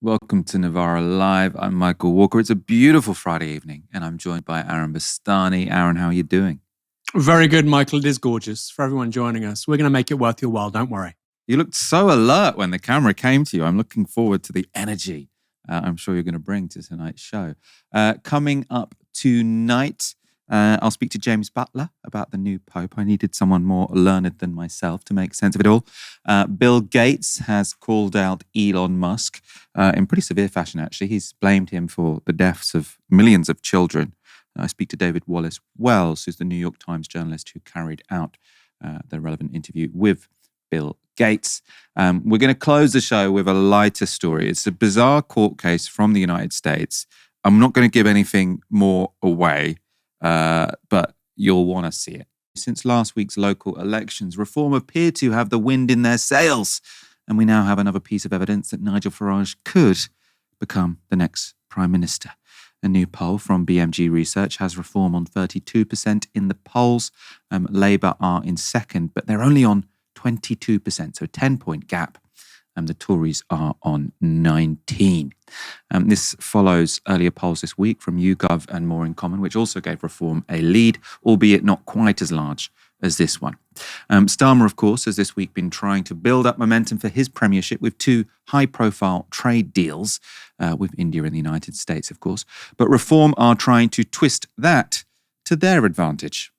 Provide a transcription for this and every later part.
Welcome to Novara Live. I'm Michael Walker. It's a beautiful Friday evening, and I'm joined by Aaron Bastani. Aaron, how are you doing? Very good, Michael. It is gorgeous. For everyone joining us, we're going to make it worth your while. Don't worry. You looked so alert when the camera came to you. I'm looking forward to the energy I'm sure you're going to bring to tonight's show. Coming up tonight, I'll speak to James Butler about the new Pope. I needed someone more learned than myself to make sense of it all. Bill Gates has called out Elon Musk in pretty severe fashion, actually. He's blamed him for the deaths of millions of children. I speak to David Wallace Wells, who's the New York Times journalist who carried out the relevant interview with Bill Gates. We're going to close the show with a lighter story. It's a bizarre court case from the United States. I'm not going to give anything more away, but you'll want to see it. Since last week's local elections, Reform appeared to have the wind in their sails, and we now have another piece of evidence that Nigel Farage could become the next Prime Minister. A new poll from BMG Research has Reform on 32% in the polls. Labour are in second, but they're only on 22%, so a 10-point gap. The Tories are on 19. This follows earlier polls this week from YouGov and More in Common, which also gave Reform a lead, albeit not quite as large as this one. Starmer, of course, has this week been trying to build up momentum for his premiership with two high-profile trade deals with India and the United States, of course. But Reform are trying to twist that to their advantage.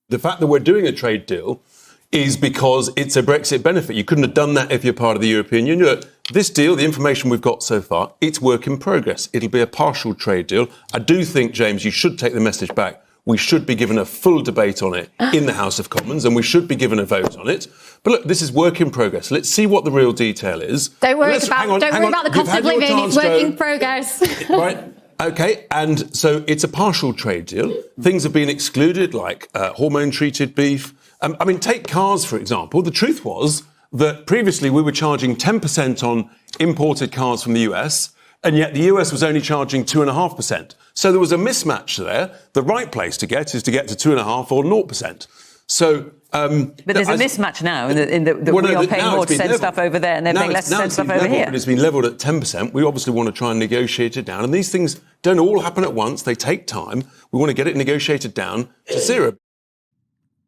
The fact that we're doing a trade deal is because it's a Brexit benefit. You couldn't have done that if you're part of the European Union. Look, this deal, the information we've got so far, it's work in progress. It'll be a partial trade deal. I do think, James, you should take the message back. We should be given a full debate on it in the House of Commons, and we should be given a vote on it. But look, this is work in progress. Let's see what the real detail is. Don't worry about the cost of living. It's work in progress. Right. OK, and so it's a partial trade deal. Things have been excluded, like hormone-treated beef. I mean, take cars, for example. The truth was that previously we were charging 10% on imported cars from the US, and yet the US was only charging 2.5%. So there was a mismatch there. The right place to get is to get to 2.5% or 0%. So, but there's a mismatch now in that we are paying more to send stuff over there and they're paying less to send stuff over here. It's been levelled at 10%. We obviously want to try and negotiate it down. And these things don't all happen at once. They take time. We want to get it negotiated down to zero.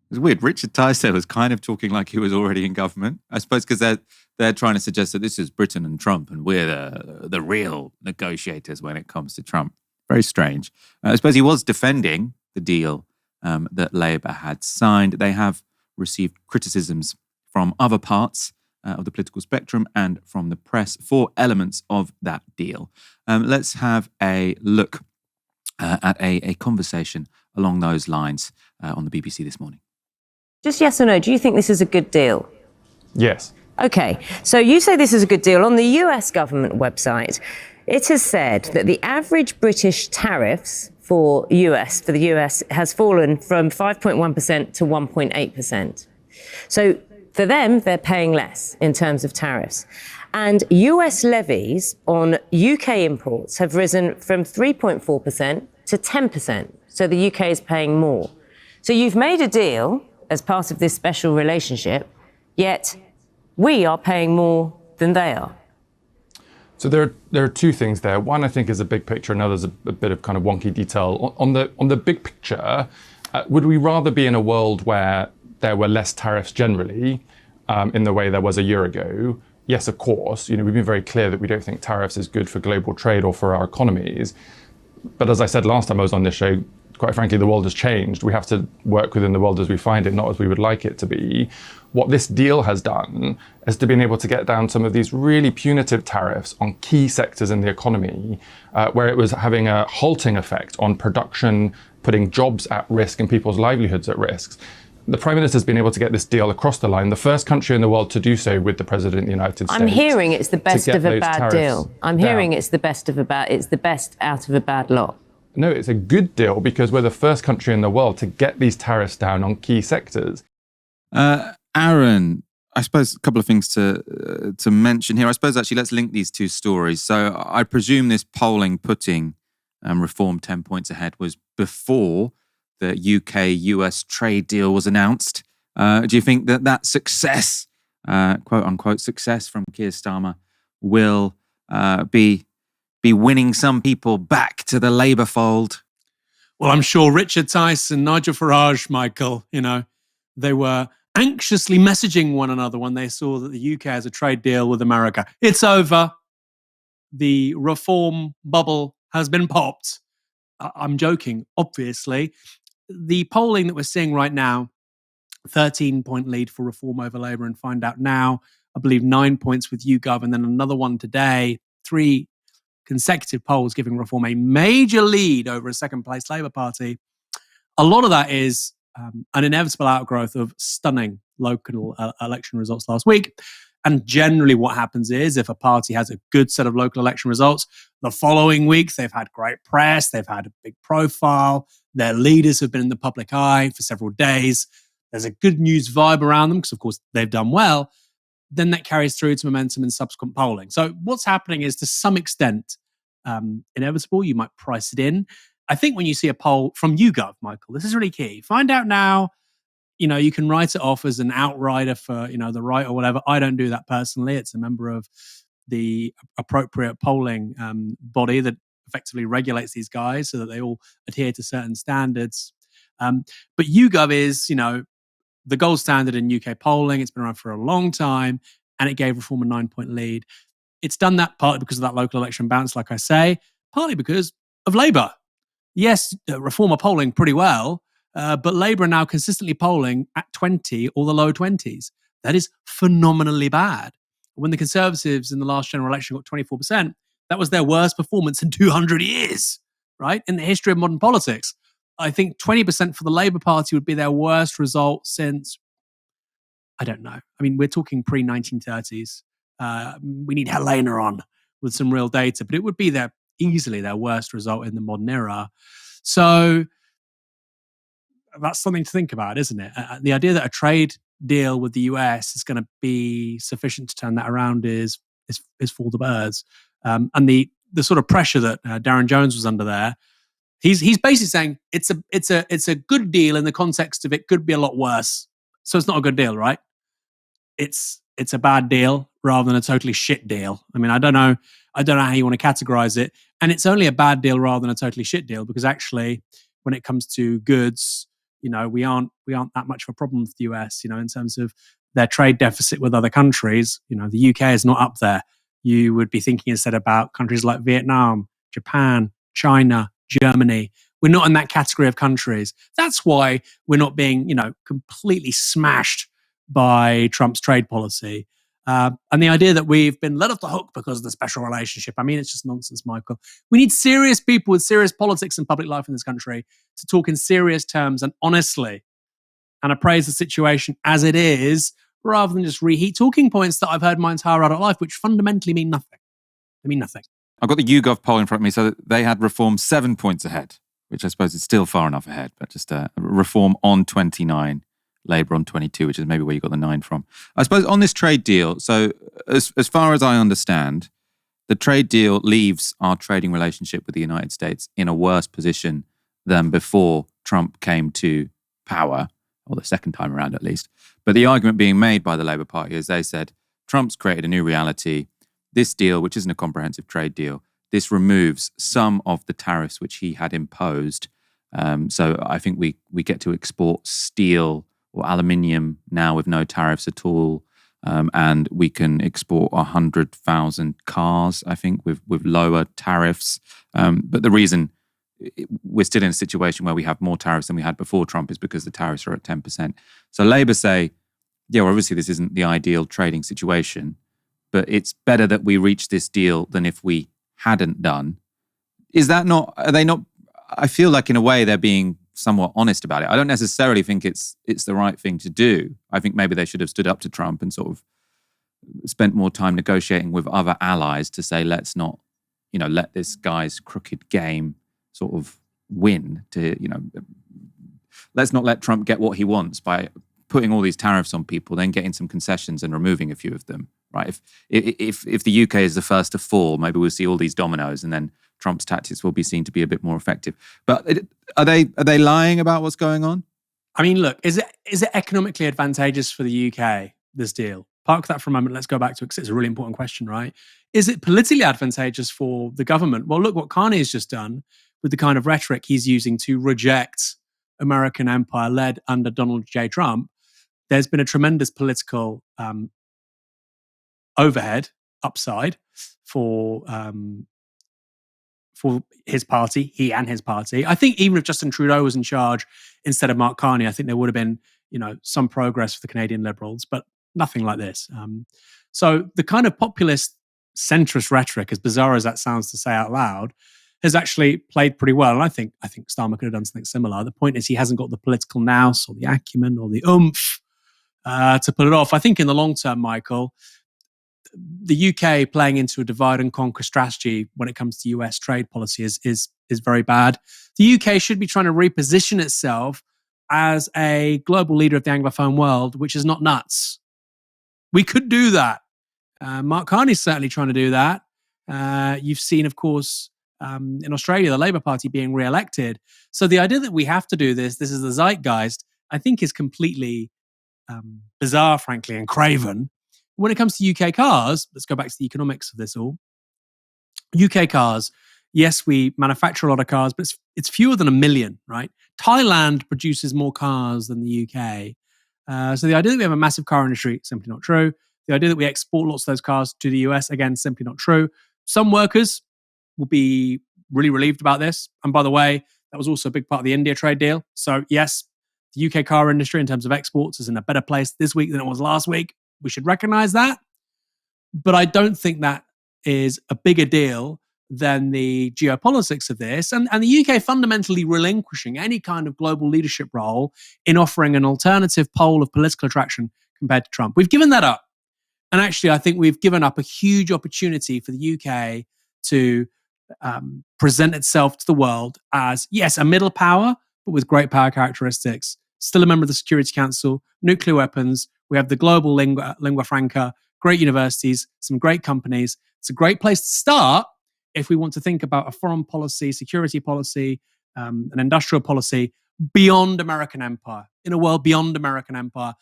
It's weird. Richard Tyson was kind of talking like he was already in government, I suppose, because they're trying to suggest that this is Britain and Trump and we're the real negotiators when it comes to Trump. Very strange. I suppose he was defending the deal that Labour had signed. They have received criticisms from other parts of the political spectrum and from the press for elements of that deal. Let's have a look at a conversation along those lines on the BBC this morning. Just yes or no, do you think this is a good deal? Yes. OK, so you say this is a good deal. On the US government website, it has said that the average British tariffs for the US has fallen from 5.1% to 1.8%. So for them, they're paying less in terms of tariffs. And US levies on UK imports have risen from 3.4% to 10%. So the UK is paying more. So you've made a deal as part of this special relationship, yet we are paying more than they are. So there are two things there. One, I think, is a big picture. Another is a bit of kind of wonky detail. On the big picture, would we rather be in a world where there were less tariffs generally in the way there was a year ago? Yes, of course. We've been very clear that we don't think tariffs is good for global trade or for our economies. But as I said last time I was on this show, quite frankly, the world has changed. We have to work within the world as we find it, not as we would like it to be. What this deal has done is to be able to get down some of these really punitive tariffs on key sectors in the economy, where it was having a halting effect on production, putting jobs at risk and people's livelihoods at risk. The Prime Minister's been able to get this deal across the line, the first country in the world to do so with the President of the United States. I'm hearing it's the best of a bad deal. I'm hearing it's the best out of a bad lot. No, it's a good deal because we're the first country in the world to get these tariffs down on key sectors. Aaron, I suppose a couple of things to mention here. I suppose actually let's link these two stories. So I presume this polling putting Reform 10 points ahead was before the UK-US trade deal was announced. Do you think that success, quote unquote success from Keir Starmer, will be winning some people back to the Labour fold? Well, I'm sure Richard Tice and Nigel Farage, Michael, they were anxiously messaging one another when they saw that the UK has a trade deal with America. It's over. The reform bubble has been popped. I'm joking, obviously. The polling that we're seeing right now, 13-point lead for Reform over Labour and Find Out Now. I believe 9 points with YouGov, and then another one today. 3 consecutive polls giving Reform a major lead over a second-place Labour Party. A lot of that is an inevitable outgrowth of stunning local election results last week. And generally what happens is if a party has a good set of local election results, the following week they've had great press, they've had a big profile, their leaders have been in the public eye for several days, there's a good news vibe around them because, of course, they've done well, then that carries through to momentum in subsequent polling. So what's happening is, to some extent, inevitable. You might price it in. I think when you see a poll from YouGov, Michael, this is really key. Find Out Now, you can write it off as an outrider for, the right or whatever. I don't do that personally. It's a member of the appropriate polling body that effectively regulates these guys so that they all adhere to certain standards. But YouGov is, the gold standard in UK polling. It's been around for a long time, and it gave Reform a 9-point lead. It's done that partly because of that local election bounce, like I say, partly because of Labour. Yes, Reform are polling pretty well, but Labour are now consistently polling at 20 or the low 20s. That is phenomenally bad. When the Conservatives in the last general election got 24%, that was their worst performance in 200 years, right? In the history of modern politics. I think 20% for the Labour Party would be their worst result since, I don't know. I mean, we're talking pre-1930s. We need Helena on with some real data, but it would be easily their worst result in the modern era. So that's something to think about, isn't it? The idea that a trade deal with the US is going to be sufficient to turn that around is for the birds. And the sort of pressure that Darren Jones was under there, he's basically saying it's a good deal in the context of it could be a lot worse. So it's not a good deal, right? It's a bad deal rather than a totally shit deal. I mean, I don't know how you want to categorize it. And it's only a bad deal rather than a totally shit deal because actually, when it comes to goods, we aren't that much of a problem with the US, in terms of their trade deficit with other countries. The UK is not up there. You would be thinking instead about countries like Vietnam, Japan, China, Germany. We're not in that category of countries. That's why we're not being, completely smashed by Trump's trade policy. And the idea that we've been let off the hook because of the special relationship, I mean, it's just nonsense, Michael. We need serious people with serious politics and public life in this country to talk in serious terms and honestly and appraise the situation as it is, rather than just reheat talking points that I've heard my entire adult life, which fundamentally mean nothing. They mean nothing. I've got the YouGov poll in front of me, so they had Reform 7 points ahead, which I suppose is still far enough ahead, but just Reform on 29, Labour on 22, which is maybe where you got the 9 from. I suppose on this trade deal, so as far as I understand, the trade deal leaves our trading relationship with the United States in a worse position than before Trump came to power, or the second time around at least. But the argument being made by the Labour Party is they said, Trump's created a new reality. This deal, which isn't a comprehensive trade deal, this removes some of the tariffs which he had imposed. So I think we get to export steel or aluminium now with no tariffs at all. And we can export 100,000 cars, I think, with lower tariffs. But the reason we're still in a situation where we have more tariffs than we had before Trump is because the tariffs are at 10%. So Labour say, yeah, well, obviously this isn't the ideal trading situation, but it's better that we reach this deal than if we hadn't done. Is that not, are they not, I feel like in a way they're being somewhat honest about it. I don't necessarily think it's the right thing to do. I think maybe they should have stood up to Trump and sort of spent more time negotiating with other allies to say, let's not, let this guy's crooked game sort of win let's not let Trump get what he wants by putting all these tariffs on people, then getting some concessions and removing a few of them, right? If the UK is the first to fall, maybe we'll see all these dominoes and then Trump's tactics will be seen to be a bit more effective. But are they lying about what's going on? I mean, look, is it economically advantageous for the UK, this deal? park that for a moment. Let's go back to it because it's a really important question, right? Is it politically advantageous for the government? Well, look what Carney has just done with the kind of rhetoric he's using to reject American empire led under Donald J. Trump. There's been a tremendous political upside for his party, he and his party. I think even if Justin Trudeau was in charge instead of Mark Carney, I think there would have been, some progress for the Canadian Liberals, but nothing like this. So the kind of populist centrist rhetoric, as bizarre as that sounds to say out loud, has actually played pretty well. And I think Starmer could have done something similar. The point is he hasn't got the political nous or the acumen or the oomph to pull it off. I think in the long term, Michael, the UK playing into a divide and conquer strategy when it comes to US trade policy is very bad. The UK should be trying to reposition itself as a global leader of the Anglophone world, which is not nuts. We could do that. Mark Carney's certainly trying to do that. You've seen, of course, in Australia, the Labour Party being re-elected. So the idea that we have to do this is the zeitgeist, I think is completely bizarre, frankly, and craven. When it comes to UK cars, let's go back to the economics of this all. UK cars, yes, we manufacture a lot of cars, but it's fewer than 1 million, right? Thailand produces more cars than the UK. So the idea that we have a massive car industry, simply not true. The idea that we export lots of those cars to the US, again, simply not true. Some workers will be really relieved about this. And by the way, that was also a big part of the India trade deal. So yes, the UK car industry in terms of exports is in a better place this week than it was last week. We should recognize that. But I don't think that is a bigger deal than the geopolitics of this and the UK fundamentally relinquishing any kind of global leadership role in offering an alternative pole of political attraction compared to Trump. We've given that up. And actually, I think we've given up a huge opportunity for the UK to present itself to the world as, yes, a middle power, but with great power characteristics. Still a member of the Security Council, nuclear weapons. We have the global lingua franca, great universities, some great companies. It's a great place to start if we want to think about a foreign policy, security policy, an industrial policy beyond American empire, in a world beyond American empire.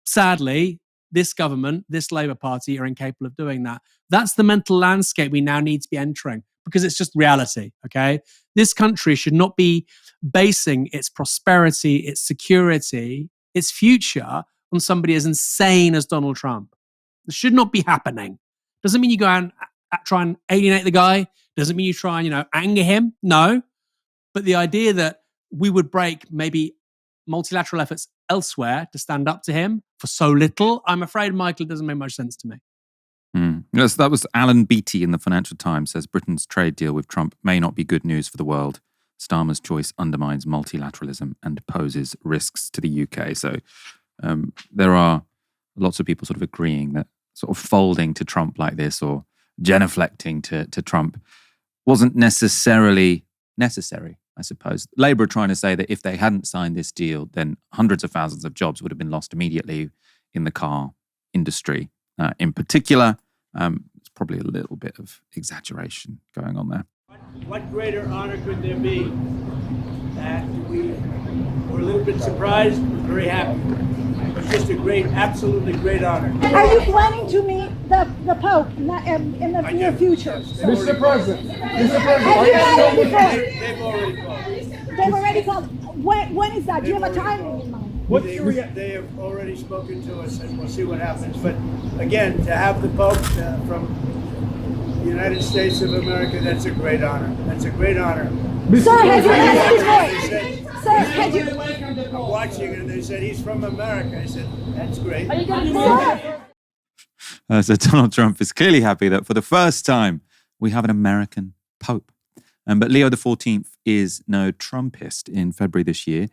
Sadly, this government, this Labour Party are incapable of doing that. That's the mental landscape we now need to be entering because it's just reality, okay? This country should not be basing its prosperity, its security, its future on somebody as insane as Donald Trump. This should not be happening. Doesn't mean you go and try and alienate the guy. Doesn't mean you try and, anger him. No. But the idea that we would break maybe multilateral efforts elsewhere to stand up to him for so little, I'm afraid, Michael, it doesn't make much sense to me. Yes, that was Alan Beattie in the Financial Times, says Britain's trade deal with Trump may not be good news for the world. Starmer's choice undermines multilateralism and poses risks to the UK. So there are lots of people sort of agreeing that sort of folding to Trump like this or genuflecting to Trump wasn't necessarily necessary, I suppose. Labour are trying to say that if they hadn't signed this deal, then hundreds of thousands of jobs would have been lost immediately in the car industry. In particular, it's probably a little bit of exaggeration going on there. What greater honor could there be? That we were a little bit surprised, but very happy. It's just a great, absolutely great honor. Are you planning to meet the Pope in the near future? Mr. President. Have you met him before? They've already called. They've already called. When is that? Do you have a timing in mind? They have already spoken to us, and we'll see what happens. But again, to have the Pope from the United States of America, that's a great honor. That's a great honor. Sir, have you met him before? Sir, had you? I'm watching, and they said he's from America. I said, that's great. Are you going to So Donald Trump is clearly happy that for the first time we have an American Pope. But Leo XIV is no Trumpist. In February this year,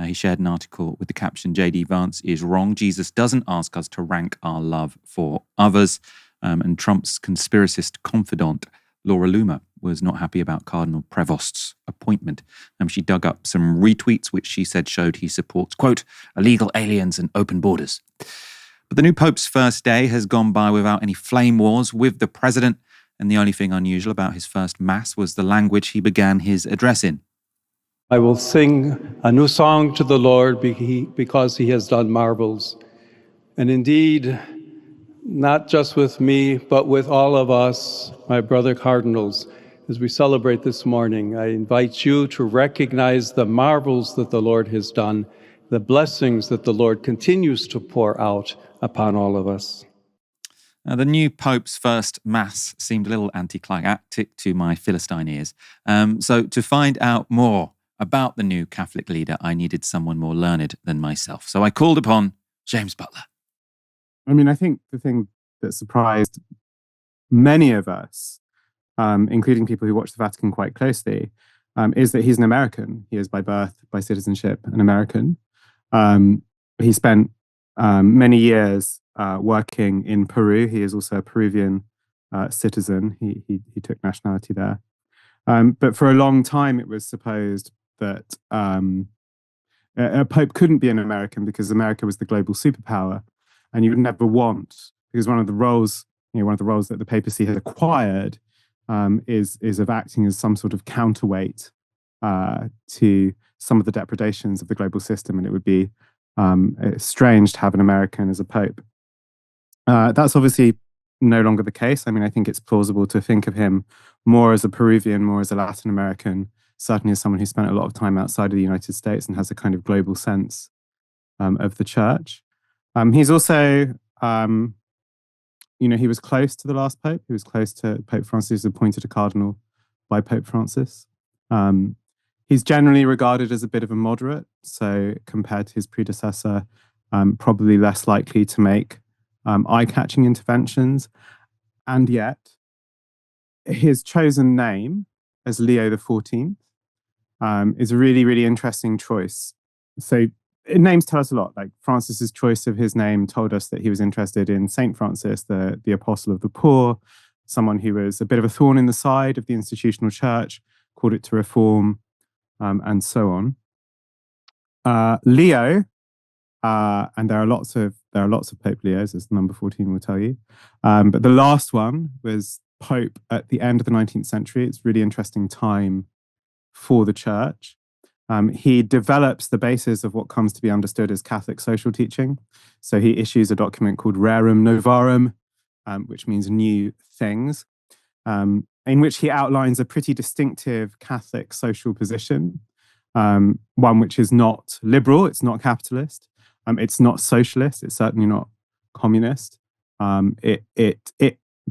he shared an article with the caption, J.D. Vance is wrong. Jesus doesn't ask us to rank our love for others. And Trump's conspiracist confidant, Laura Loomer, was not happy about Cardinal Prevost's appointment. She dug up some retweets, which she said showed he supports, quote, illegal aliens and open borders. But the new Pope's first day has gone by without any flame wars with the president. And the only thing unusual about his first mass was the language he began his address in. I will sing a new song to the Lord because he has done marvels. And indeed, not just with me, but with all of us, my brother cardinals, as we celebrate this morning. I invite you to recognize the marvels that the Lord has done, the blessings that the Lord continues to pour out upon all of us. The new Pope's first Mass seemed a little anticlimactic to my Philistine ears. So to find out more about the new Catholic leader, I needed someone more learned than myself. So I called upon James Butler. I mean, I think the thing that surprised many of us, including people who watch the Vatican quite closely, is that he's an American. He is by birth, by citizenship, an American. He spent many years working in Peru. He is also a Peruvian citizen. He took nationality there. But for a long time, it was supposed that a pope couldn't be an American because America was the global superpower, and you would never want, because one of the roles that the papacy had acquired is of acting as some sort of counterweight to some of the depredations of the global system, and it would be strange to have an American as a pope. That's obviously no longer the case. I mean, I think it's plausible to think of him more as a Peruvian, more as a Latin American, certainly as someone who spent a lot of time outside of the United States and has a kind of global sense of the church. He's also, he was close to the last pope. He was close to Pope Francis. He was appointed a cardinal by Pope Francis. He's generally regarded as a bit of a moderate, so compared to his predecessor, probably less likely to make eye-catching interventions. And yet, his chosen name as Leo XIV is a really, really interesting choice. So names tell us a lot. Like Francis's choice of his name told us that he was interested in Saint Francis, the apostle of the poor, someone who was a bit of a thorn in the side of the institutional church, called it to reform, and so on. Leo, and there are lots of Pope Leos, as number 14 will tell you. But the last one was Pope at the end of the 19th century. It's a really interesting time for the church. He develops the basis of what comes to be understood as Catholic social teaching. So he issues a document called Rerum Novarum, which means new things, in which he outlines a pretty distinctive Catholic social position, one which is not liberal, it's not capitalist, it's not socialist, it's certainly not communist.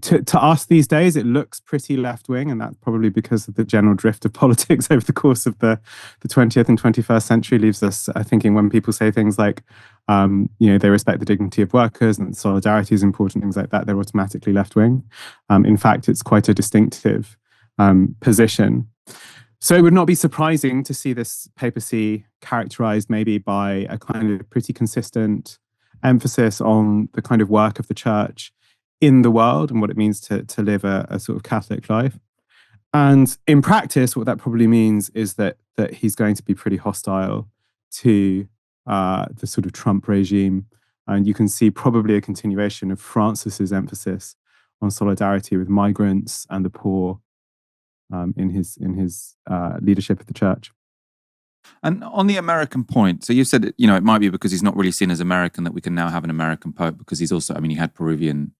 To us these days, it looks pretty left-wing, and that's probably because of the general drift of politics over the course of the 20th and 21st century leaves us thinking when people say things like, they respect the dignity of workers and solidarity is important, things like that, they're automatically left-wing. In fact, it's quite a distinctive position. So it would not be surprising to see this papacy characterized maybe by a kind of pretty consistent emphasis on the kind of work of the church in the world and what it means to live a sort of Catholic life. And in practice, what that probably means is that he's going to be pretty hostile to the sort of Trump regime. And you can see probably a continuation of Francis's emphasis on solidarity with migrants and the poor in his leadership of the church. And on the American point, so you said, it might be because he's not really seen as American that we can now have an American Pope, because he's also, he had Peruvian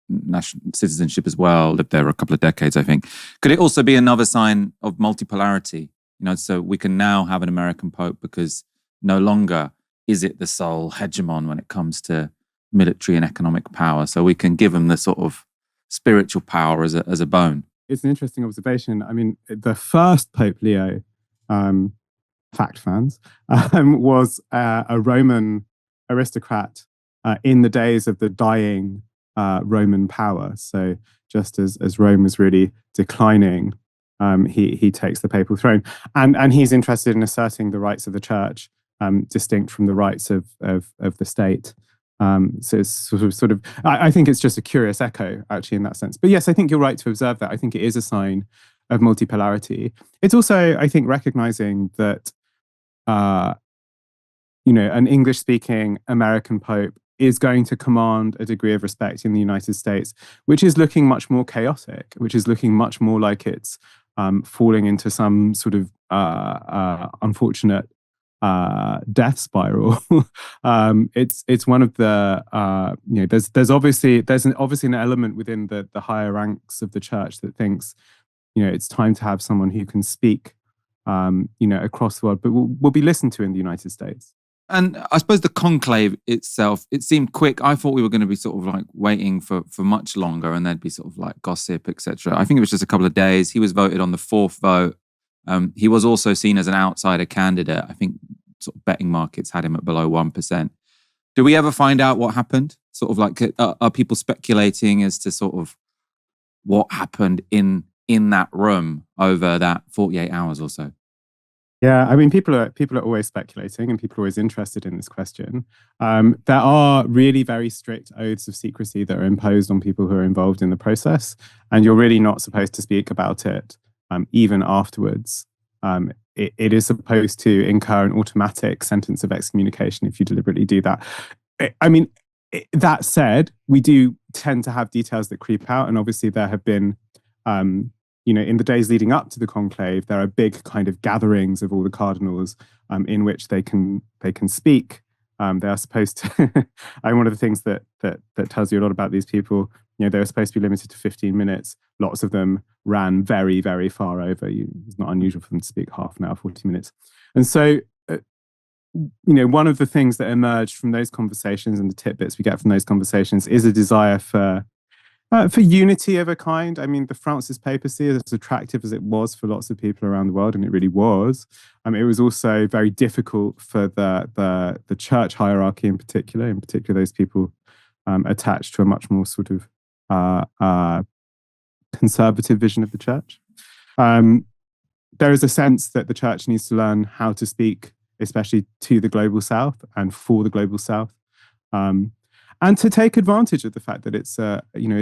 national citizenship as well, lived there a couple of decades, I think. Could it also be another sign of multipolarity? So we can now have an American Pope because no longer is it the sole hegemon when it comes to military and economic power. So we can give him the sort of spiritual power as a bone. It's an interesting observation. I mean, the first Pope Leo, fact fans, was a Roman aristocrat in the days of the dying Roman power. So just as Rome was really declining, he takes the papal throne, and he's interested in asserting the rights of the church, distinct from the rights of the state. So it's sort of I think it's just a curious echo, actually, in that sense. But yes, I think you're right to observe that. I think it is a sign of multipolarity. It's also, I think, recognizing that an English-speaking American Pope is going to command a degree of respect in the United States, which is looking much more chaotic, which is looking much more like it's falling into some sort of unfortunate death spiral. It's one of the there's obviously an element within the higher ranks of the church that thinks it's time to have someone who can speak across the world, but will be listened to in the United States. And I suppose the conclave itself, it seemed quick. I thought we were going to be sort of like waiting for much longer, and there'd be sort of like gossip, etc. I think it was just a couple of days. He was voted on the fourth vote. He was also seen as an outsider candidate. I think sort of betting markets had him at below 1%. Do we ever find out what happened? Sort of like, are people speculating as to sort of what happened in that room over that 48 hours or so? Yeah, I mean, people are always speculating, and people are always interested in this question. There are really very strict oaths of secrecy that are imposed on people who are involved in the process, and you're really not supposed to speak about it even afterwards. It is supposed to incur an automatic sentence of excommunication if you deliberately do that. That said, we do tend to have details that creep out, and obviously there have been in the days leading up to the conclave, there are big kind of gatherings of all the cardinals in which they can speak. They are supposed to. One of the things that tells you a lot about these people, they were supposed to be limited to 15 minutes. Lots of them ran very, very far over. It's not unusual for them to speak half an hour, 40 minutes. And so, one of the things that emerged from those conversations and the tidbits we get from those conversations is a desire for unity of a kind. I mean, the Francis papacy, as attractive as it was for lots of people around the world, and it really was, it was also very difficult for the church hierarchy in particular those people attached to a much more sort of conservative vision of the church. There is a sense that the church needs to learn how to speak, especially to the global south and for the global south. And to take advantage of the fact that it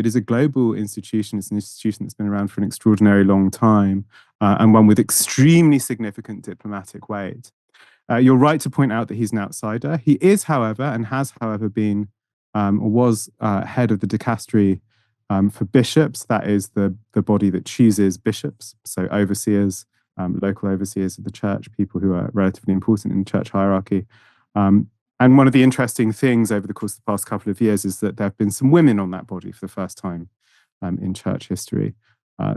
is a global institution. It's an institution that's been around for an extraordinary long time, and one with extremely significant diplomatic weight. You're right to point out that he's an outsider. He is, however, and has, however, been or was head of the dicastery for bishops. That is the body that chooses bishops, so overseers, local overseers of the church, people who are relatively important in the church hierarchy. And one of the interesting things over the course of the past couple of years is that there have been some women on that body for the first time in church history.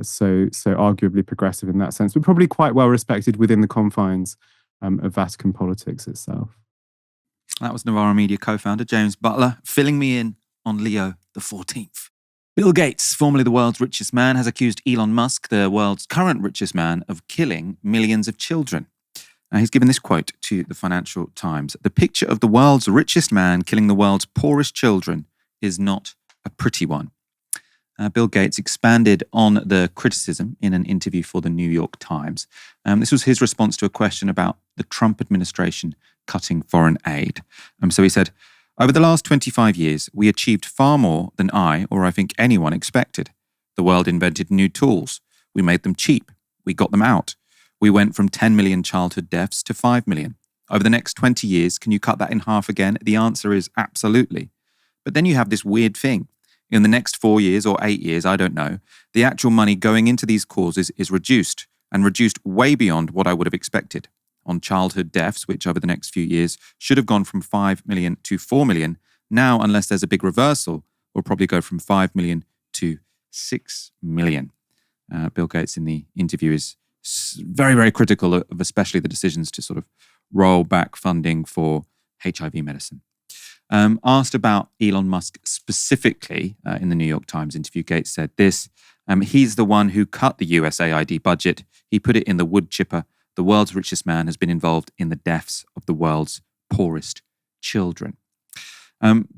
So arguably progressive in that sense, but probably quite well respected within the confines of Vatican politics itself. That was Novara Media co-founder James Butler filling me in on Leo XIV. Bill Gates, formerly the world's richest man, has accused Elon Musk, the world's current richest man, of killing millions of children. He's given this quote to the Financial Times. The picture of the world's richest man killing the world's poorest children is not a pretty one. Bill Gates expanded on the criticism in an interview for the New York Times. This was his response to a question about the Trump administration cutting foreign aid. So he said, "Over the last 25 years, we achieved far more than I think anyone expected. The world invented new tools. We made them cheap. We got them out. We went from 10 million childhood deaths to 5 million. Over the next 20 years, can you cut that in half again? The answer is absolutely. But then you have this weird thing. In the next 4 years or 8 years, I don't know, the actual money going into these causes is reduced, and reduced way beyond what I would have expected. On childhood deaths, which over the next few years should have gone from 5 million to 4 million, now, unless there's a big reversal, will probably go from 5 million to 6 million. Bill Gates in the interview is very, very critical of especially the decisions to sort of roll back funding for HIV medicine. Asked about Elon Musk specifically in the New York Times interview, Gates said this: he's the one who cut the USAID budget. He put it in the wood chipper. The world's richest man has been involved in the deaths of the world's poorest children.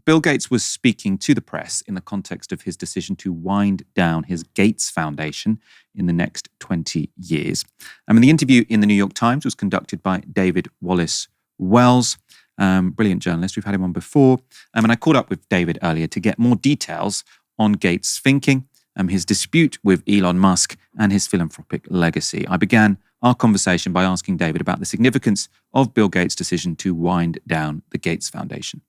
Bill Gates was speaking to the press in the context of his decision to wind down his Gates Foundation in the next 20 years. And the interview in the New York Times was conducted by David Wallace Wells, brilliant journalist. We've had him on before. And I caught up with David earlier to get more details on Gates' thinking, his dispute with Elon Musk, and his philanthropic legacy. I began our conversation by asking David about the significance of Bill Gates' decision to wind down the Gates Foundation.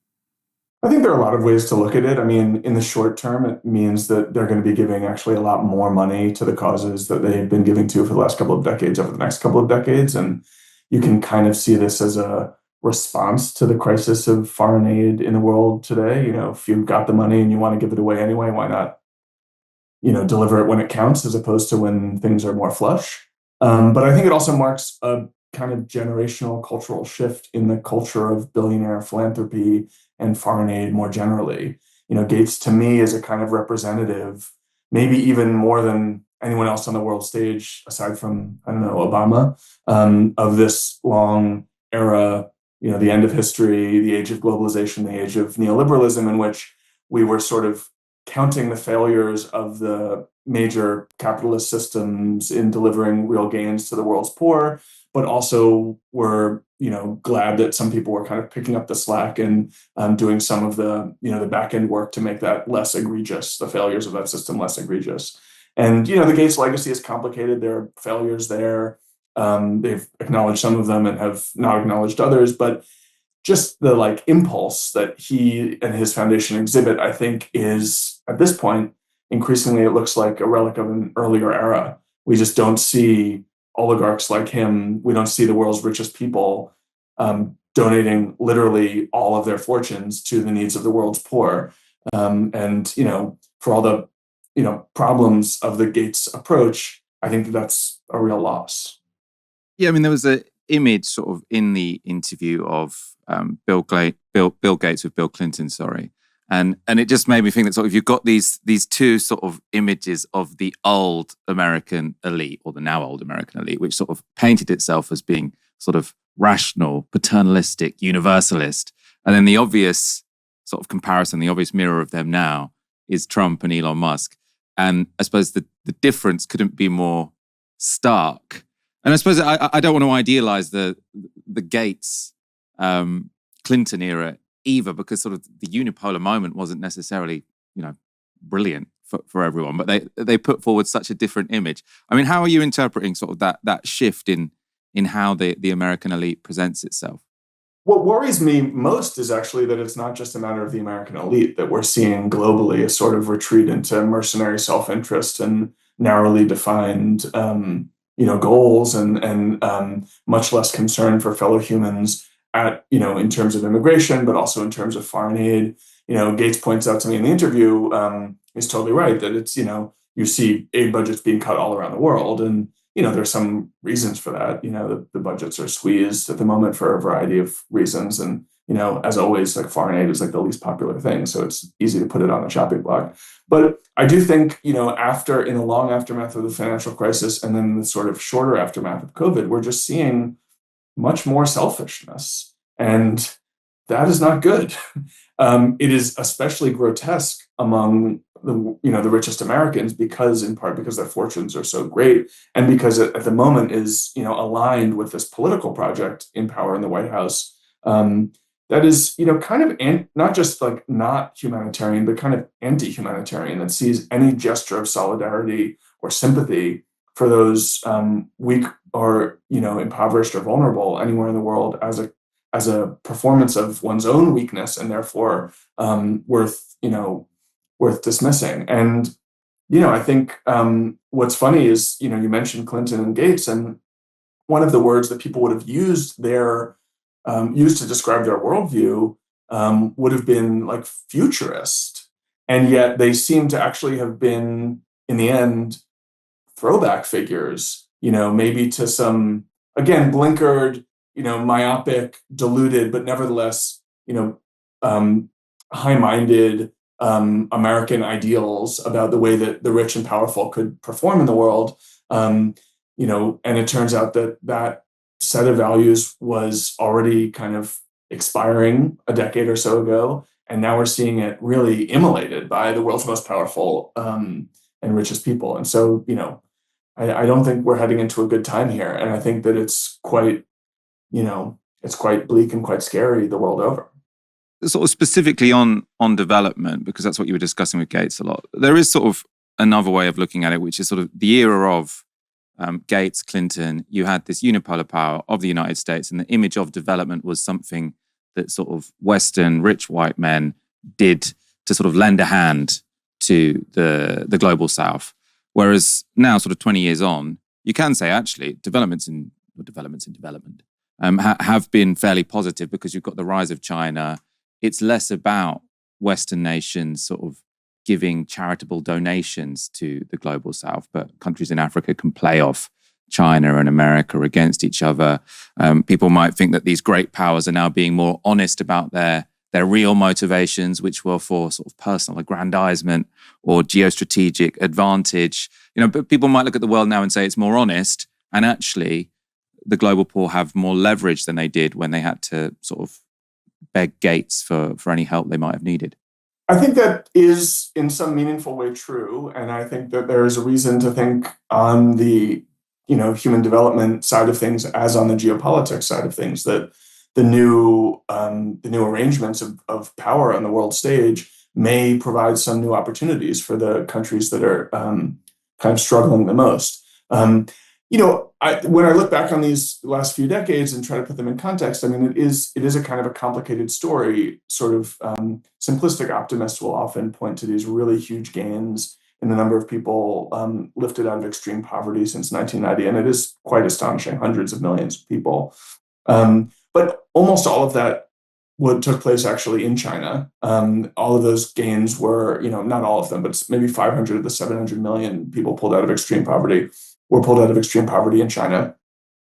I think there are a lot of ways to look at it. I mean, in the short term, it means that they're going to be giving actually a lot more money to the causes that they've been giving to for the last couple of decades over the next couple of decades. And you can kind of see this as a response to the crisis of foreign aid in the world today. If you've got the money and you want to give it away anyway, why not, deliver it when it counts as opposed to when things are more flush. But I think it also marks a kind of generational cultural shift in the culture of billionaire philanthropy and foreign aid more generally. Gates to me is a kind of representative, maybe even more than anyone else on the world stage, aside from, I don't know, Obama, of this long era, the end of history, the age of globalization, the age of neoliberalism, in which we were sort of counting the failures of the major capitalist systems in delivering real gains to the world's poor, but also were, glad that some people were kind of picking up the slack and doing some of the, the back end work to make that less egregious, the failures of that system less egregious. And, the Gates legacy is complicated. There are failures there. They've acknowledged some of them and have not acknowledged others, but just the impulse that he and his foundation exhibit, I think, is at this point, increasingly, it looks like a relic of an earlier era. We just don't see oligarchs like him. We don't see the world's richest people donating literally all of their fortunes to the needs of the world's poor. And, for all the, problems of the Gates approach, I think that's a real loss. Yeah, I mean, there was an image sort of in the interview of Bill Gates with Bill Clinton, and it just made me think that sort of you've got these two sort of images of the old American elite, or the now old American elite, which sort of painted itself as being sort of rational, paternalistic, universalist, and then the obvious sort of comparison, the obvious mirror of them now is Trump and Elon Musk, and I suppose the difference couldn't be more stark. And I suppose I don't want to idealize the Gates Clinton era either, because sort of the unipolar moment wasn't necessarily, brilliant for everyone, but they put forward such a different image. I mean, how are you interpreting sort of that shift in how the American elite presents itself? What worries me most is actually that it's not just a matter of the American elite, that we're seeing globally a sort of retreat into mercenary self-interest and narrowly defined goals and much less concern for fellow humans in terms of immigration, but also in terms of foreign aid. Gates points out to me in the interview, he's totally right that it's, you see aid budgets being cut all around the world. And, there's some reasons for that. The budgets are squeezed at the moment for a variety of reasons. And, as always, foreign aid is the least popular thing. So it's easy to put it on the chopping block. But I do think, in the long aftermath of the financial crisis and then the sort of shorter aftermath of COVID, we're just seeing much more selfishness. And that is not good. It is especially grotesque among the richest Americans in part because their fortunes are so great, and because it, at the moment, is aligned with this political project in power in the White House that is kind of not just not humanitarian, but kind of anti-humanitarian, that sees any gesture of solidarity or sympathy for those weak or impoverished or vulnerable anywhere in the world as a performance of one's own weakness, and therefore worth dismissing. And I think what's funny is you mentioned Clinton and Gates, and one of the words that people would have used to describe their worldview would have been futurist, and yet they seem to actually have been, in the end, throwback figures. Maybe to some, again, blinkered, myopic, deluded, but nevertheless, high-minded American ideals about the way that the rich and powerful could perform in the world. And it turns out that set of values was already kind of expiring a decade or so ago. And now we're seeing it really immolated by the world's most powerful and richest people. And so, I don't think we're heading into a good time here. And I think that it's quite bleak and quite scary the world over. Sort of specifically on development, because that's what you were discussing with Gates a lot. There is sort of another way of looking at it, which is sort of the era of Gates, Clinton. You had this unipolar power of the United States, and the image of development was something that sort of Western rich white men did to sort of lend a hand to the global South. Whereas now, sort of 20 years on, you can say actually development's in development. have been fairly positive because you've got the rise of China. It's less about Western nations sort of giving charitable donations to the global South, but countries in Africa can play off China and America against each other. People might think that these great powers are now being more honest about their real motivations, which were for sort of personal aggrandizement or geostrategic advantage. But people might look at the world now and say it's more honest, and actually the global poor have more leverage than they did when they had to sort of beg Gates for any help they might have needed. I think that is in some meaningful way true. And I think that there is a reason to think on the human development side of things as on the geopolitics side of things, that the new arrangements of power on the world stage may provide some new opportunities for the countries that are kind of struggling the most. When I look back on these last few decades and try to put them in context, I mean, it is a kind of a complicated story. Sort of simplistic optimists will often point to these really huge gains in the number of people lifted out of extreme poverty since 1990, and it is quite astonishing, hundreds of millions of people. But almost all of that took place actually in China. All of those gains were, not all of them, but maybe 500 of the 700 million people pulled out of extreme poverty were pulled out of extreme poverty in China.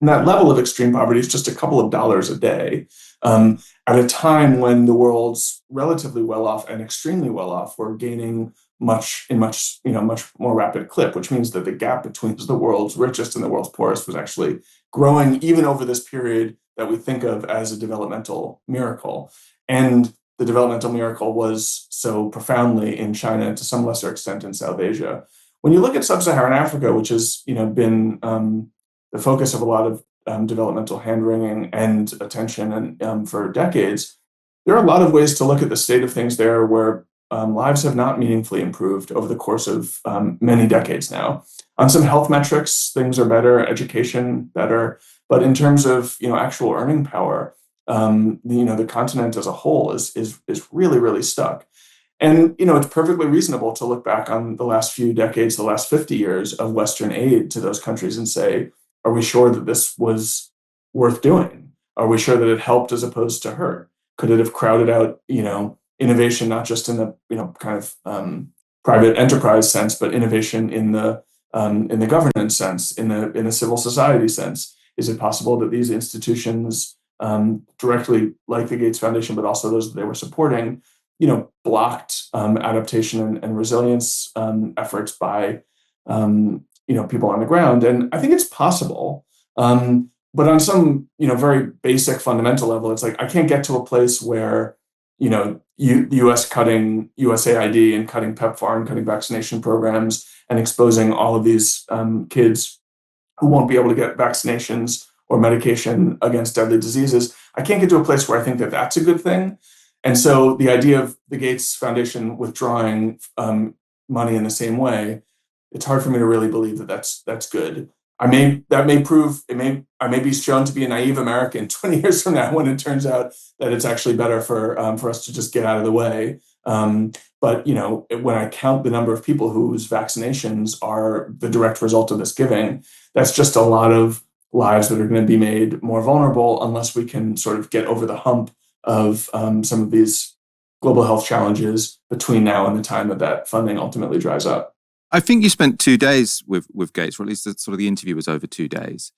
And that level of extreme poverty is just a couple of dollars a day at a time when the world's relatively well off and extremely well off were gaining much more rapid clip, which means that the gap between the world's richest and the world's poorest was actually growing even over this period that we think of as a developmental miracle. And the developmental miracle was so profoundly in China and to some lesser extent in South Asia. When you look at sub-Saharan Africa, which has been the focus of a lot of developmental hand-wringing and attention and for decades, there are a lot of ways to look at the state of things there where lives have not meaningfully improved over the course of many decades now. On some health metrics, things are better, education better, but in terms of actual earning power, the continent as a whole is really, really stuck. And it's perfectly reasonable to look back on the last few decades, the last 50 years of Western aid to those countries and say, are we sure that this was worth doing? Are we sure that it helped as opposed to hurt? Could it have crowded out, innovation, not just in the kind of private enterprise sense, but innovation in the governance sense, in the civil society sense? Is it possible that these institutions, directly like the Gates Foundation, but also those that they were supporting, blocked adaptation and resilience efforts by people on the ground? And I think it's possible. But on some, very basic fundamental level, it's like I can't get to a place where, the U.S. cutting USAID and cutting PEPFAR and cutting vaccination programs and exposing all of these kids who won't be able to get vaccinations or medication against deadly diseases. I can't get to a place where I think that that's a good thing. And so the idea of the Gates Foundation withdrawing money in the same way, it's hard for me to really believe that that's good. I may be shown to be a naive American 20 years from now when it turns out that it's actually better for us to just get out of the way. But when I count the number of people whose vaccinations are the direct result of this giving, that's just a lot of lives that are going to be made more vulnerable unless we can sort of get over the hump of some of these global health challenges between now and the time that funding ultimately dries up. I think you spent 2 days with Gates, or at least sort of the interview was over 2 days.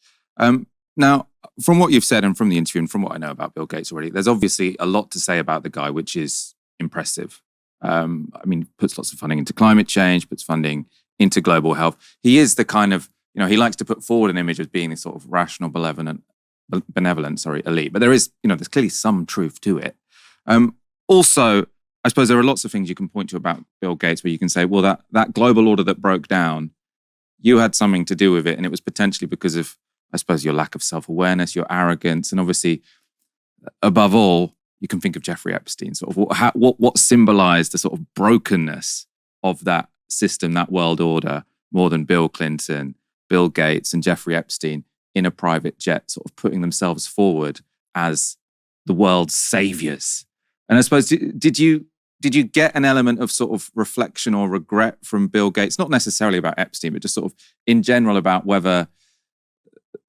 Now, from what you've said and from the interview and from what I know about Bill Gates already, there's obviously a lot to say about the guy, which is impressive. Puts lots of funding into climate change, puts funding into global health. He is the kind of, he likes to put forward an image of being this sort of rational, benevolent elite. But there is, there's clearly some truth to it. Also, I suppose there are lots of things you can point to about Bill Gates where you can say, well, that global order that broke down, you had something to do with it. And it was potentially because of, I suppose, your lack of self-awareness, your arrogance. And obviously, above all, you can think of Jeffrey Epstein, sort of what symbolized the sort of brokenness of that system, that world order, more than Bill Clinton, Bill Gates, and Jeffrey Epstein in a private jet, sort of putting themselves forward as the world's saviors. And I suppose, did you get an element of sort of reflection or regret from Bill Gates, not necessarily about Epstein, but just sort of in general about whether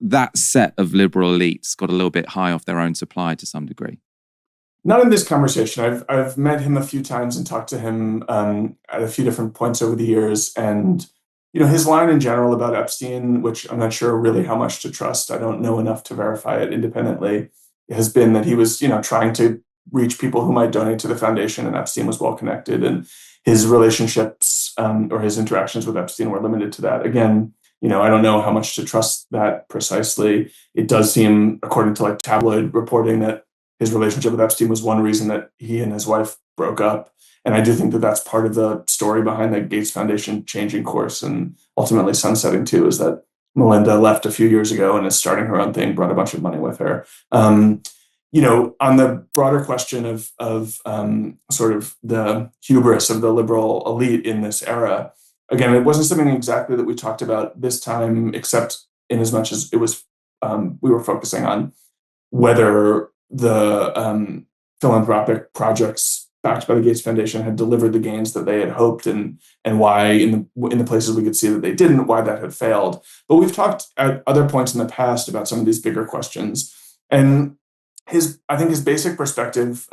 that set of liberal elites got a little bit high off their own supply to some degree? Not in this conversation. I've met him a few times and talked to him at a few different points over the years. And, his line in general about Epstein, which I'm not sure really how much to trust, I don't know enough to verify it independently, has been that he was, trying to reach people who might donate to the foundation, and Epstein was well connected, and his relationships or his interactions with Epstein were limited to that. Again, I don't know how much to trust that precisely. It does seem, according to tabloid reporting, that his relationship with Epstein was one reason that he and his wife broke up. And I do think that that's part of the story behind the Gates Foundation changing course and ultimately sunsetting too, is that Melinda left a few years ago and is starting her own thing, brought a bunch of money with her. On the broader question of sort of the hubris of the liberal elite in this era, again, it wasn't something exactly that we talked about this time, except in as much as it was, we were focusing on whether the philanthropic projects backed by the Gates Foundation had delivered the gains that they had hoped, and why in the places we could see that they didn't, why that had failed. But we've talked at other points in the past about some of these bigger questions, and I think his basic perspective,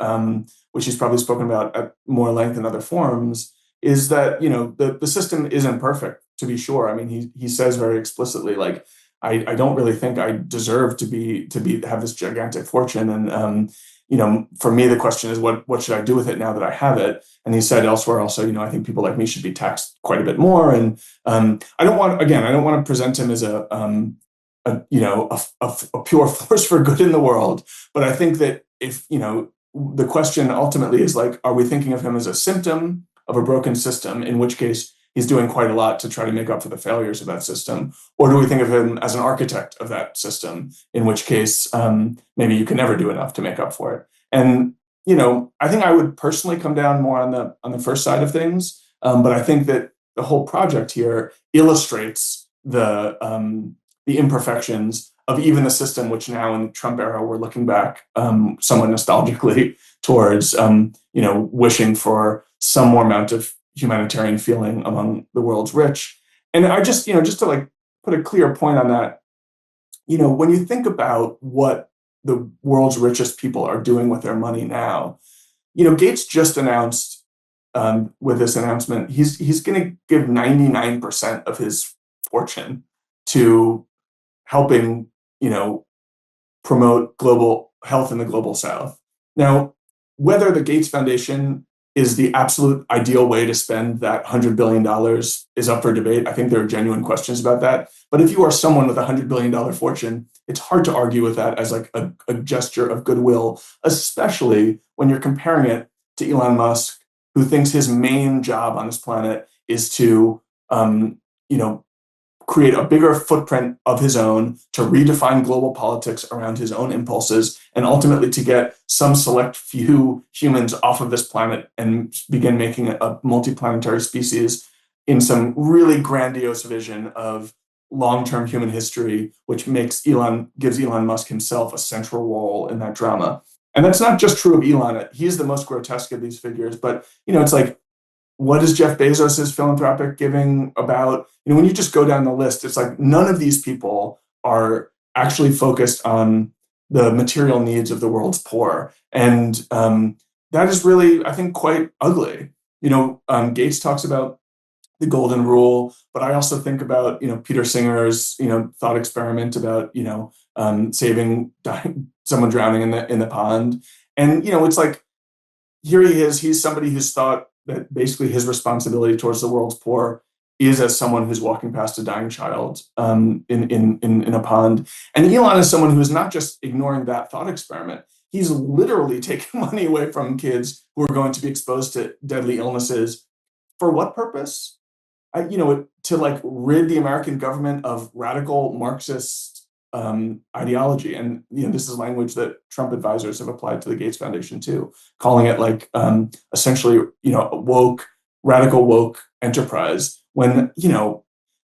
which he's probably spoken about at more length in other forums, is that the system isn't perfect, to be sure. I mean, he says very explicitly, I don't really think I deserve to have this gigantic fortune, and for me the question is what should I do with it now that I have it? And he said elsewhere also, I think people like me should be taxed quite a bit more, and I don't want to present him as a pure force for good in the world, but I think that if the question ultimately is are we thinking of him as a symptom of a broken system, in which case he's doing quite a lot to try to make up for the failures of that system? Or do we think of him as an architect of that system, in which case maybe you can never do enough to make up for it? And, I think I would personally come down more on the first side of things. But I think that the whole project here illustrates the imperfections of even the system, which now in the Trump era, we're looking back somewhat nostalgically towards, wishing for some more amount of humanitarian feeling among the world's rich. And I just to put a clear point on that, when you think about what the world's richest people are doing with their money now, Gates just announced with this announcement, he's going to give 99% of his fortune to helping, promote global health in the global South. Now, whether the Gates Foundation is the absolute ideal way to spend that $100 billion is up for debate. I think there are genuine questions about that. But if you are someone with a $100 billion fortune, it's hard to argue with that as a gesture of goodwill, especially when you're comparing it to Elon Musk, who thinks his main job on this planet is to, create a bigger footprint of his own, to redefine global politics around his own impulses, and ultimately to get some select few humans off of this planet and begin making a multiplanetary species in some really grandiose vision of long-term human history, which gives Elon Musk himself a central role in that drama. And that's not just true of Elon. He's the most grotesque of these figures, but it's what is Jeff Bezos' philanthropic giving about? When you just go down the list, it's none of these people are actually focused on the material needs of the world's poor. And that is really, I think, quite ugly. Gates talks about the golden rule, but I also think about, Peter Singer's, thought experiment about, saving someone drowning in the pond. And, it's here he is, he's somebody who's thought that basically his responsibility towards the world's poor is as someone who's walking past a dying child in a pond. And Elon is someone who is not just ignoring that thought experiment. He's literally taking money away from kids who are going to be exposed to deadly illnesses. For what purpose? To rid the American government of radical Marxist ideology. And this is language that Trump advisors have applied to the Gates Foundation too, calling it essentially radical woke enterprise. When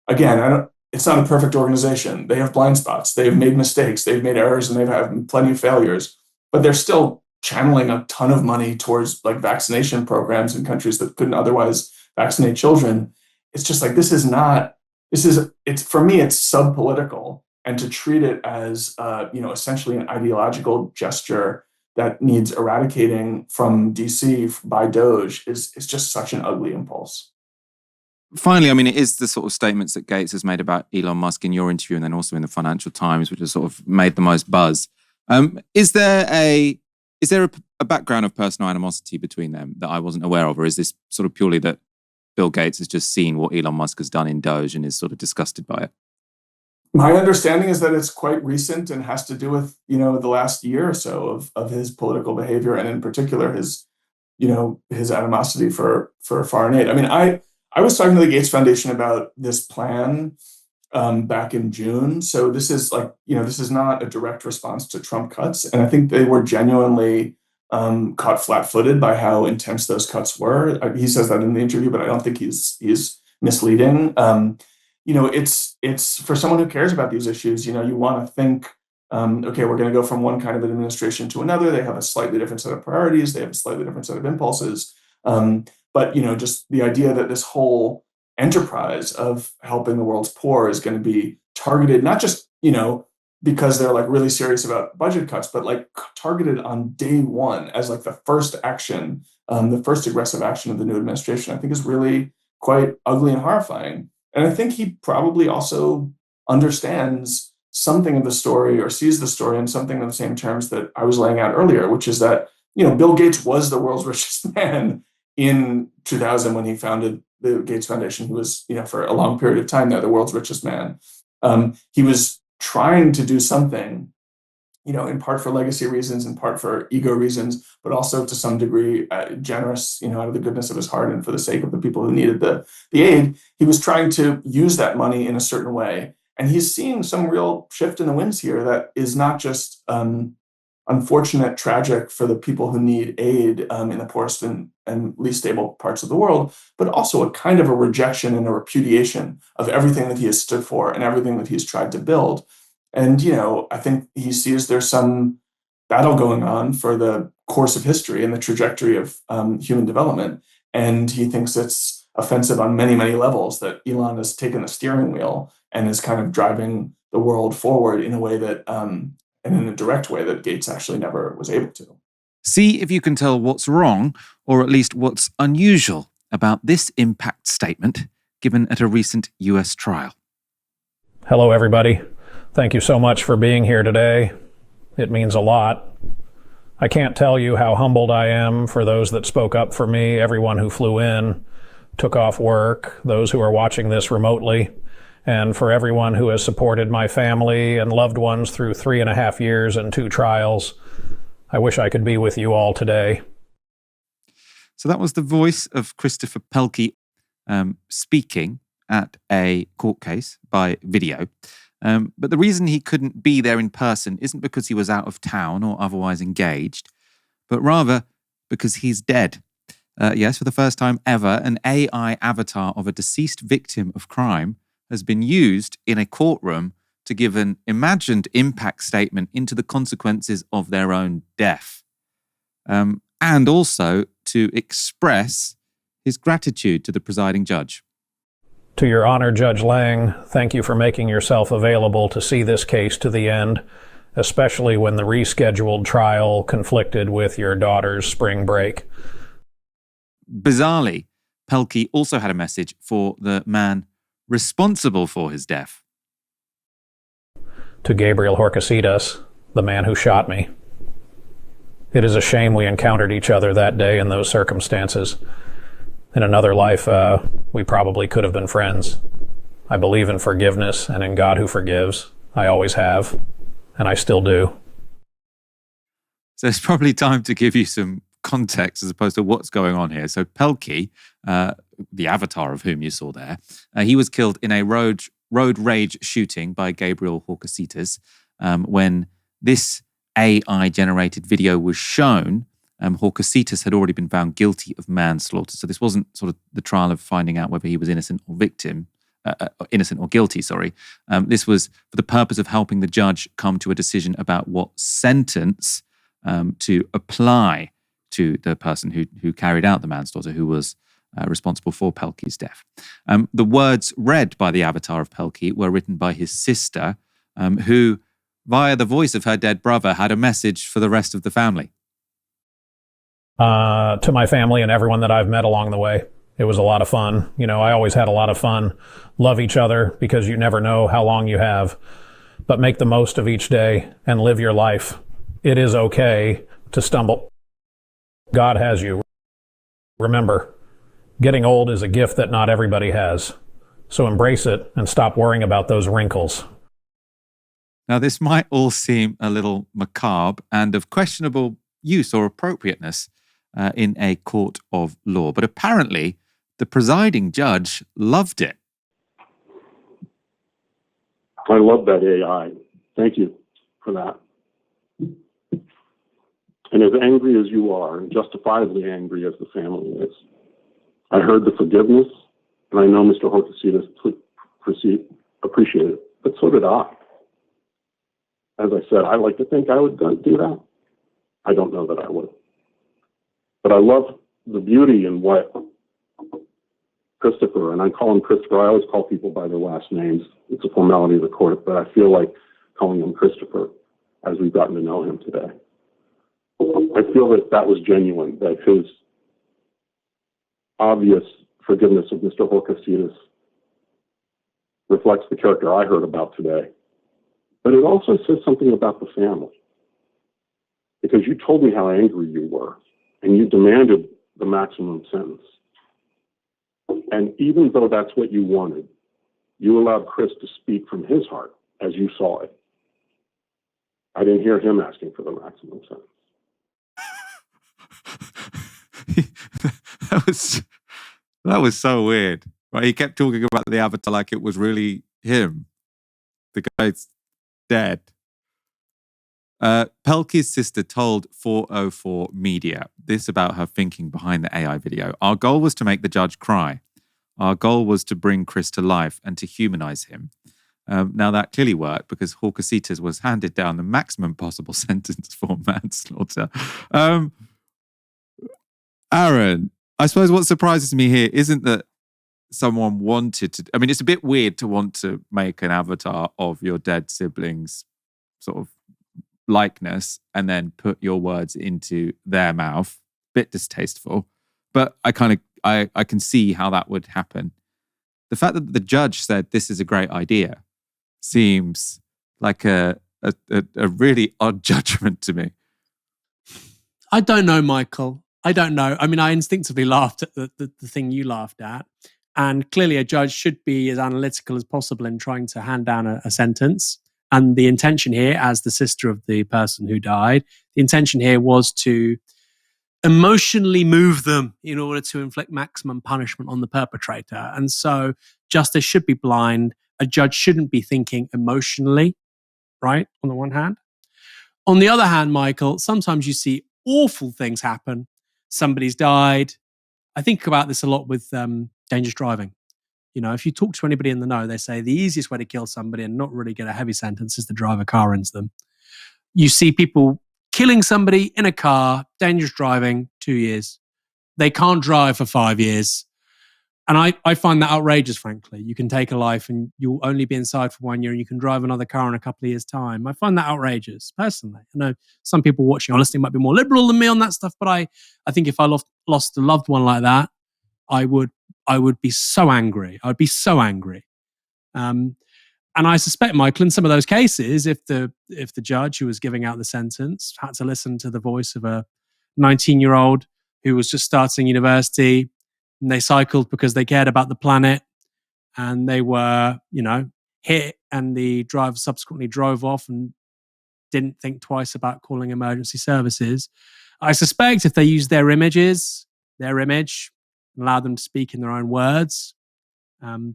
again, it's not a perfect organization. They have blind spots. They've made mistakes. They've made errors, and they've had plenty of failures. But they're still channeling a ton of money towards vaccination programs in countries that couldn't otherwise vaccinate children. It's just it's for me, it's sub-political. and to treat it as essentially an ideological gesture that needs eradicating from DC by Doge is just such an ugly impulse. Finally, I mean, it is the sort of statements that Gates has made about Elon Musk in your interview and then also in the Financial Times, which has sort of made the most buzz. Is there a background of personal animosity between them that I wasn't aware of, or is this sort of purely that Bill Gates has just seen what Elon Musk has done in Doge and is sort of disgusted by it? My understanding is that it's quite recent and has to do with, the last year or so of his political behavior, and in particular his animosity for foreign aid. I mean, I was talking to the Gates Foundation about this plan back in June. So this is this is not a direct response to Trump cuts. And I think they were genuinely caught flat-footed by how intense those cuts were. He says that in the interview, but I don't think he's misleading. It's for someone who cares about these issues, you want to think, okay, we're going to go from one kind of an administration to another. They have a slightly different set of priorities. They have a slightly different set of impulses. But just the idea that this whole enterprise of helping the world's poor is going to be targeted, not just, because they're like really serious about budget cuts, but like targeted on day one as like the first action, the first aggressive action of the new administration, I think is really quite ugly and horrifying. And I think he probably also understands something of the story or sees the story in something in the same terms that I was laying out earlier, which is that, Bill Gates was the world's richest man in 2000 when he founded the Gates Foundation. He was, for a long period of time there, the world's richest man. He was trying to do something, in part for legacy reasons, in part for ego reasons, but also to some degree generous, out of the goodness of his heart and for the sake of the people who needed the aid. He was trying to use that money in a certain way. And he's seeing some real shift in the winds here that is not just unfortunate, tragic for the people who need aid in the poorest and least stable parts of the world, but also a kind of a rejection and a repudiation of everything that he has stood for and everything that he's tried to build. And, I think he sees there's some battle going on for the course of history and the trajectory of human development. And he thinks it's offensive on many, many levels that Elon has taken the steering wheel and is kind of driving the world forward in a way that and in a direct way that Gates actually never was able to. See if you can tell what's wrong, or at least what's unusual, about this impact statement given at a recent US trial. Hello, everybody. Thank you so much for being here today. It means a lot. I can't tell you how humbled I am for those that spoke up for me, everyone who flew in, took off work, those who are watching this remotely, and for everyone who has supported my family and loved ones through 3.5 years and 2 trials. I wish I could be with you all today. So that was the voice of Christopher Pelkey speaking at a court case by video. But the reason he couldn't be there in person isn't because he was out of town or otherwise engaged, but rather because he's dead. Yes, for the first time ever, an AI avatar of a deceased victim of crime has been used in a courtroom to give an imagined impact statement into the consequences of their own death. And also to express his gratitude to the presiding judge. To Your Honor, Judge Lang, thank you for making yourself available to see this case to the end, especially when the rescheduled trial conflicted with your daughter's spring break. Bizarrely, Pelkey also had a message for the man responsible for his death. To Gabriel Horcasitas, the man who shot me. It is a shame we encountered each other that day in those circumstances. In another life, we probably could have been friends. I believe in forgiveness and in God who forgives. I always have, and I still do. So it's probably time to give you some context as opposed to what's going on here. So Pelkey, the avatar of whom you saw there, he was killed in a road rage shooting by Gabriel Horcasitas. When this AI-generated video was shown, Horcasitas had already been found guilty of manslaughter. So this wasn't sort of the trial of finding out whether he was innocent or guilty. This was for the purpose of helping the judge come to a decision about what sentence to apply to the person who carried out the manslaughter, who was responsible for Pelkey's death. The words read by the avatar of Pelkey were written by his sister, who, via the voice of her dead brother, had a message for the rest of the family. To my family and everyone that I've met along the way. It was a lot of fun. I always had a lot of fun. Love each other because you never know how long you have. But make the most of each day and live your life. It is okay to stumble. God has you. Remember, getting old is a gift that not everybody has. So embrace it and stop worrying about those wrinkles. Now, this might all seem a little macabre and of questionable use or appropriateness in a court of law, but apparently the presiding judge loved it. I love that AI. Thank you for that. And as angry as you are, and justifiably angry as the family is, I heard the forgiveness, and I know Mr. Horcasitas appreciated it, but so did I. As I said, I like to think I would do that. I don't know that I would. But I love the beauty in what Christopher, and I call him Christopher, I always call people by their last names. It's a formality of the court, but I feel like calling him Christopher as we've gotten to know him today. I feel that was genuine, that his obvious forgiveness of Mr. Horcasitas reflects the character I heard about today. But it also says something about the family. Because you told me how angry you were, and you demanded the maximum sentence. And even though that's what you wanted, you allowed Chris to speak from his heart as you saw it. I didn't hear him asking for the maximum sentence. that was so weird. Right? He kept talking about the avatar like it was really him. The guy's dead. Pelkey's sister told 404 Media this about her thinking behind the AI video. Our goal was to make the judge cry. Our goal was to bring Chris to life and to humanize him. Now, that clearly worked because Horcasitas was handed down the maximum possible sentence for manslaughter. Aaron, I suppose what surprises me here isn't that someone wanted to... I mean, it's a bit weird to want to make an avatar of your dead siblings sort of likeness and then put your words into their mouth. Bit distasteful, but I can see how that would happen. The fact that the judge said this is a great idea seems like a really odd judgment to me. I don't know, Michael. I don't know. I mean, I instinctively laughed at the thing you laughed at. And clearly a judge should be as analytical as possible in trying to hand down a sentence. And the intention here, as the sister of the person who died, the intention here was to emotionally move them in order to inflict maximum punishment on the perpetrator. And so justice should be blind. A judge shouldn't be thinking emotionally, right? On the one hand. On the other hand, Michael, sometimes you see awful things happen. Somebody's died. I think about this a lot with dangerous driving. You know, if you talk to anybody in the know, they say the easiest way to kill somebody and not really get a heavy sentence is to drive a car into them. You see people killing somebody in a car, dangerous driving, 2 years. They can't drive for 5 years. And I find that outrageous, frankly. You can take a life and you'll only be inside for 1 year and you can drive another car in a couple of years' time. I find that outrageous, personally. I know some people watching or listening might be more liberal than me on that stuff, but I think if I lost a loved one like that, I would be so angry. I'd be so angry. And I suspect, Michael, in some of those cases, if the judge who was giving out the sentence had to listen to the voice of a 19-year-old who was just starting university, and they cycled because they cared about the planet, and they were, hit, and the driver subsequently drove off and didn't think twice about calling emergency services. I suspect if they used their image, allow them to speak in their own words,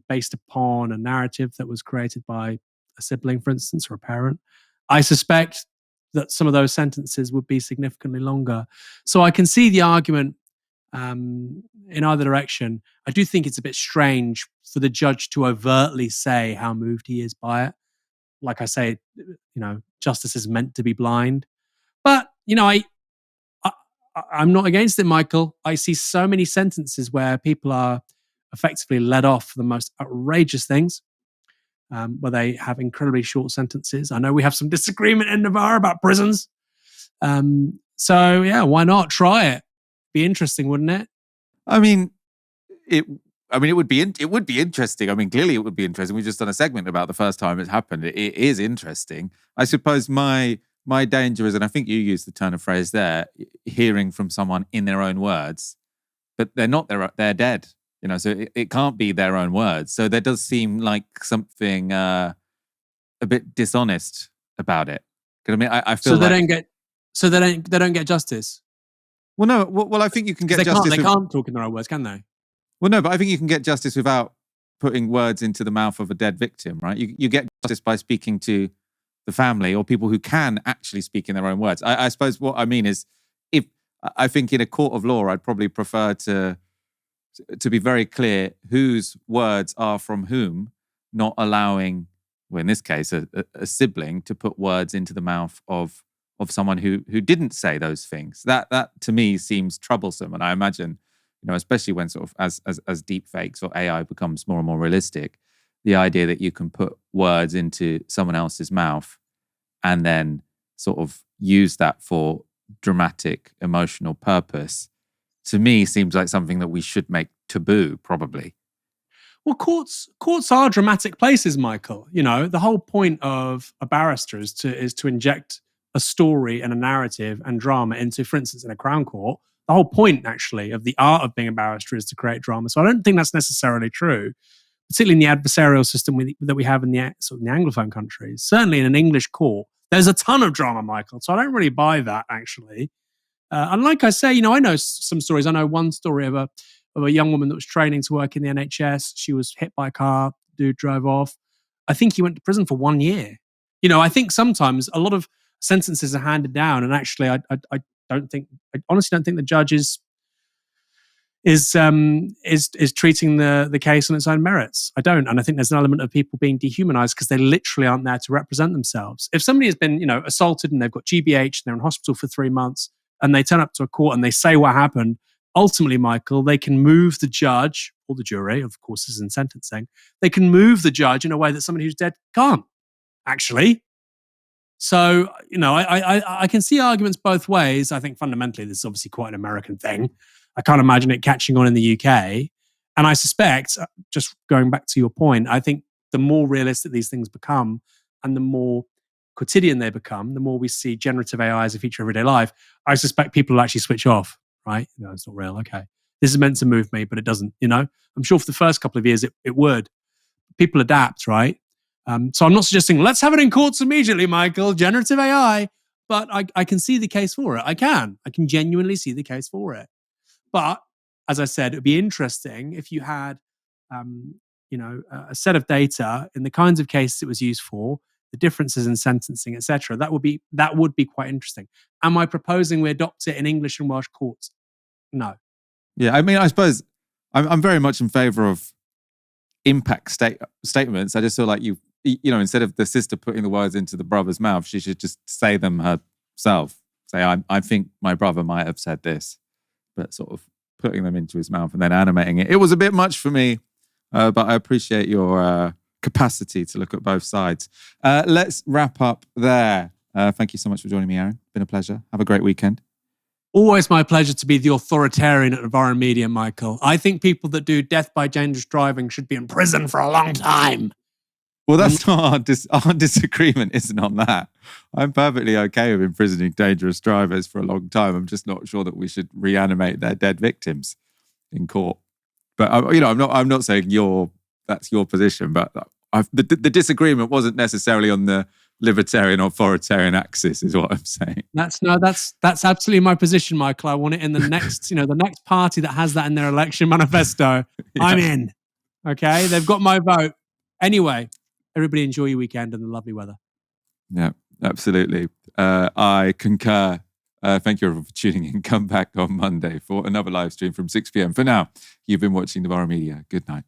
based upon a narrative that was created by a sibling, for instance, or a parent, I suspect that some of those sentences would be significantly longer. So I can see the argument in either direction. I do think it's a bit strange for the judge to overtly say how moved he is by it. Like I say, justice is meant to be blind. But, I'm not against it, Michael. I see so many sentences where people are effectively let off for the most outrageous things. where they have incredibly short sentences. I know we have some disagreement in Novara about prisons. So yeah, why not try it? Be interesting, wouldn't it? I mean, it would be interesting. I mean, clearly it would be interesting. We've just done a segment about the first time it's happened. It is interesting. I suppose my danger is, and I think you used the turn of phrase there, hearing from someone in their own words, but they're not. They're dead. So it can't be their own words. So there does seem like something a bit dishonest about it. Because I mean, I feel so they don't get justice. Well, no. Well, I think you can get justice. They can't talk in their own words, can they? Well, no, but I think you can get justice without putting words into the mouth of a dead victim, right? You get justice by speaking to the family or people who can actually speak in their own words. I suppose what I mean is, if I think in a court of law, I'd probably prefer to be very clear whose words are from whom, not allowing, well, in this case, a sibling to put words into the mouth of someone who didn't say those things. That to me seems troublesome, and I imagine, especially when sort of as deep fakes or AI becomes more and more realistic, the idea that you can put words into someone else's mouth and then sort of use that for dramatic emotional purpose, to me seems like something that we should make taboo, probably. Well, courts are dramatic places, Michael. The whole point of a barrister is to inject a story and a narrative and drama into, for instance, in a Crown Court. The whole point, actually, of the art of being a barrister is to create drama. So I don't think that's necessarily true, particularly in the adversarial system that we have in the sort of the Anglophone countries. Certainly in an English court, there's a ton of drama, Michael. So I don't really buy that, actually. And like I say, I know some stories. I know one story of a young woman that was training to work in the NHS. She was hit by a car. Dude drove off. I think he went to prison for 1 year. I think sometimes a lot of sentences are handed down, and actually, I honestly don't think the judge is treating the case on its own merits. I don't, and I think there's an element of people being dehumanized because they literally aren't there to represent themselves. If somebody has been, assaulted and they've got GBH and they're in hospital for 3 months, and they turn up to a court and they say what happened, ultimately, Michael, they can move the judge or the jury, of course, this is in sentencing, they can move the judge in a way that somebody who's dead can't, actually. So, I can see arguments both ways. I think fundamentally this is obviously quite an American thing. I can't imagine it catching on in the UK. And I suspect, just going back to your point, I think the more realistic these things become and the more quotidian they become, the more we see generative AI as a feature of everyday life, I suspect people will actually switch off, right? It's not real. Okay. This is meant to move me, but it doesn't, I'm sure for the first couple of years it would. People adapt, right? So I'm not suggesting let's have it in courts immediately, Michael, generative AI, but I can see the case for it. I can genuinely see the case for it. But as I said, it would be interesting if you had, a set of data in the kinds of cases it was used for, the differences in sentencing, etc. That would be quite interesting. Am I proposing we adopt it in English and Welsh courts? No. Yeah, I mean, I suppose I'm very much in favour of impact statements. I just feel like instead of the sister putting the words into the brother's mouth, she should just say them herself. Say, I think my brother might have said this, but sort of putting them into his mouth and then animating it. It was a bit much for me, but I appreciate your capacity to look at both sides. Let's wrap up there. Thank you so much for joining me, Aaron. Been a pleasure. Have a great weekend. Always my pleasure to be the authoritarian at Novara Media, Michael. I think people that do death by dangerous driving should be in prison for a long time. Well, that's not our disagreement isn't on that. I'm perfectly okay with imprisoning dangerous drivers for a long time. I'm just not sure that we should reanimate their dead victims in court. But I'm not saying that's your position. But the disagreement wasn't necessarily on the libertarian authoritarian axis, is what I'm saying. That's absolutely my position, Michael. I want it in the next, the next party that has that in their election manifesto. Yeah. I'm in. Okay, they've got my vote. Anyway, everybody enjoy your weekend and the lovely weather. Yeah, absolutely. I concur. Thank you for tuning in. Come back on Monday for another live stream from 6 p.m. For now, you've been watching Novara Media. Good night.